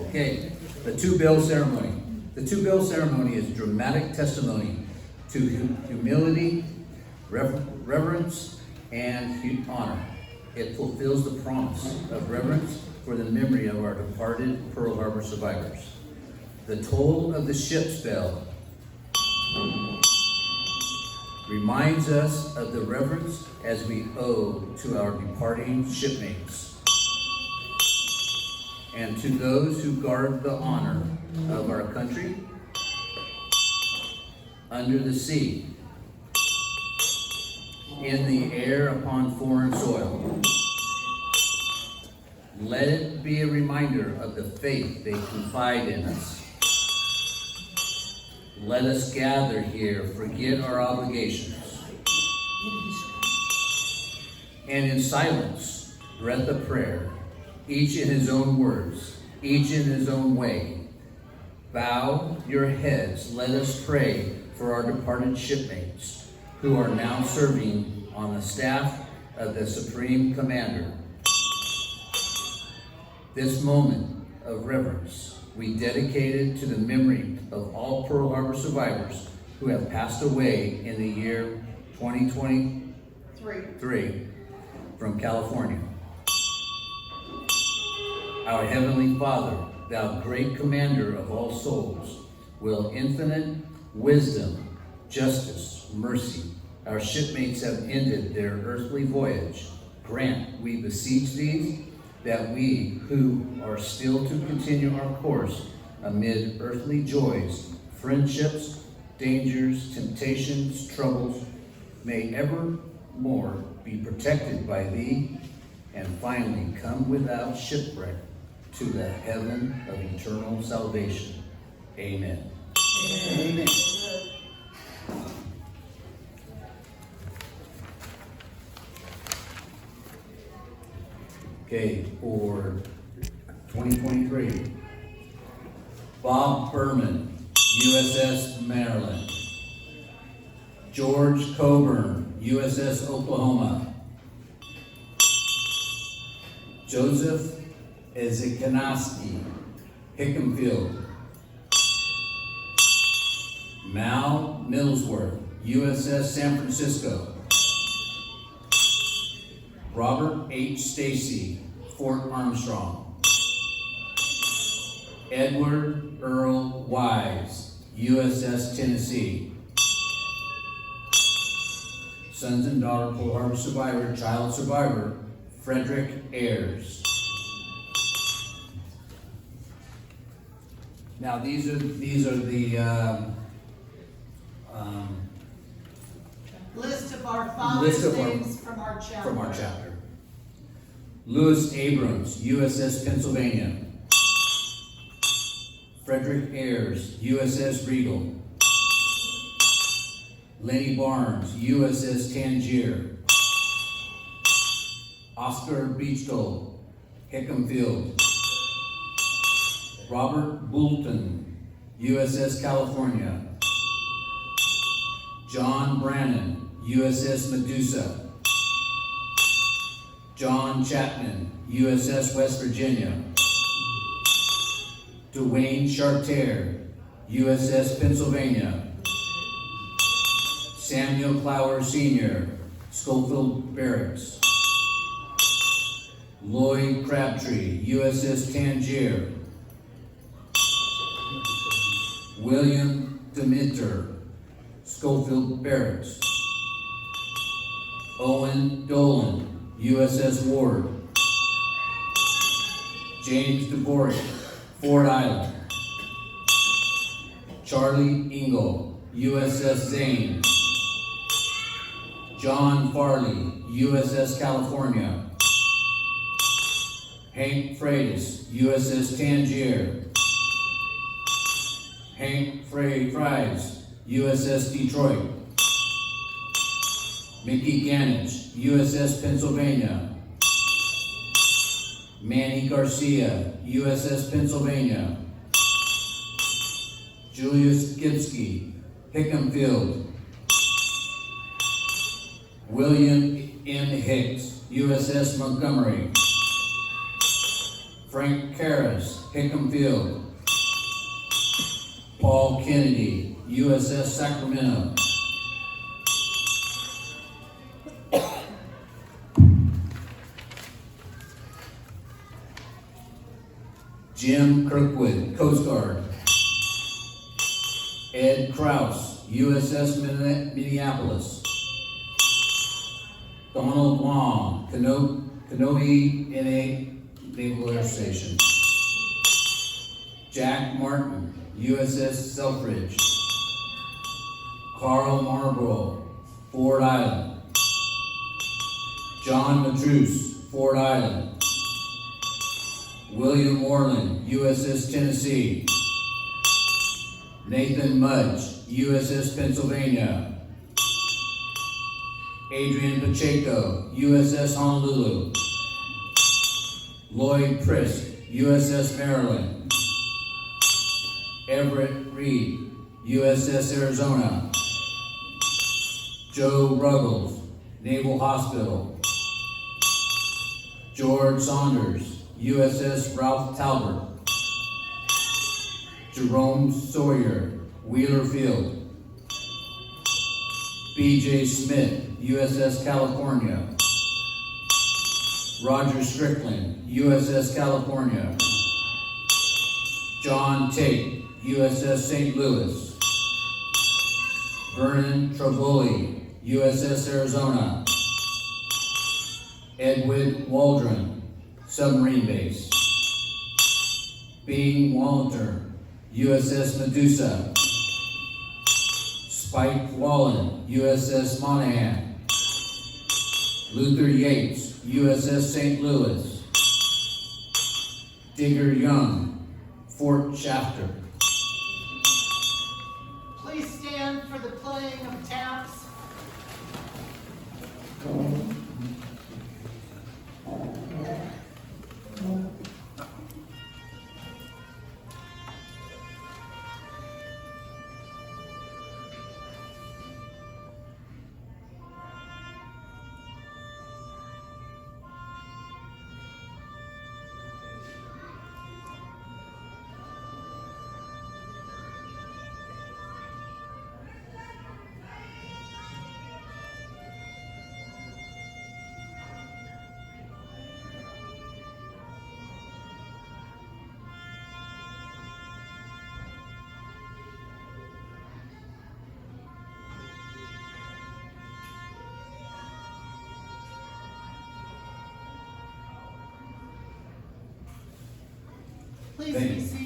Okay, the two-bill ceremony. The two-bill ceremony is dramatic testimony to humility, reverence, and honor. It fulfills the promise of reverence for the memory of our departed Pearl Harbor survivors. The toll of the ship's bell reminds us of the reverence as we owe to our departing shipmates and to those who guard the honor of our country under the sea, in the air, upon foreign soil. Let it be a reminder of the faith they confide in us. Let us gather here, forget our obligations, and in silence, breath of prayer, each in his own words, each in his own way. Bow your heads, let us pray for our departed shipmates who are now serving on the staff of the Supreme Commander. This moment of reverence we dedicated to the memory of all Pearl Harbor survivors who have passed away in the year 2023 from California. Our Heavenly Father, thou great commander of all souls, will infinite wisdom, justice, mercy, our shipmates have ended their earthly voyage. Grant, we beseech thee, that we who are still to continue our course amid earthly joys, friendships, dangers, temptations, troubles, may evermore be protected by thee, and finally come without shipwreck to the heaven of eternal salvation. Amen. Amen. Okay, for 2023, Bob Berman, USS Maryland. George Coburn, USS Oklahoma. Joseph Ezekanaski, Hickhamfield. Mal Millsworth, USS San Francisco. Robert H. Stacy, Fort Armstrong. Edward Earl Wise, USS Tennessee. Sons and daughter Pearl Harbor survivor, child survivor, Frederick Ayers. Now these are the list of our fathers' names from our chapter. Lewis Abrams, USS Pennsylvania. Frederick Ayers, USS Regal. Lenny Barnes, USS Tangier. Oscar Beachgold, Hickhamfield. Robert Boulton, USS California. John Brannon, USS Medusa. John Chapman, USS West Virginia. Dwayne Chartier, USS Pennsylvania. Samuel Clower Sr., Schofield Barracks. Lloyd Crabtree, USS Tangier. William Demeter, Schofield Barracks. Owen Dolan, USS Ward. James DeBorik, Ford Island. Charlie Ingle, USS Zane. John Farley, USS California. Hank Freitas, USS Tangier. Hank Fries, USS Detroit. Mickey Ganich, USS Pennsylvania. Manny Garcia, USS Pennsylvania. Julius Gibsky, Hickhamfield. William N. Hicks, USS Montgomery. Frank Karras, Hickam Field. Paul Kennedy, USS Sacramento. Jim Kirkwood, Coast Guard. Ed Kraus, USS Minneapolis. Donald Long, Kanoe Naval Air Station. Jack Martin, USS Selfridge. Carl Marlborough, Ford Island. John Matruse, Ford Island. William Orland, USS Tennessee. Nathan Mudge, USS Pennsylvania. Adrian Pacheco, USS Honolulu. Lloyd Prisk, USS Maryland. Everett Reed, USS Arizona. Joe Ruggles, Naval Hospital. George Saunders, USS Ralph Talbot. Jerome Sawyer, Wheeler Field. B.J. Smith, USS California. Roger Strickland, USS California. John Tate, USS St. Louis. Vernon Travoli, USS Arizona. Edwin Waldron, Submarine Base. Bing Walter, USS Medusa. Spike Wallen, USS Monahan. Luther Yates, USS St. Louis. Digger Young, Fort Shafter. Please stand for the playing of taps. Please Thank be you. seated.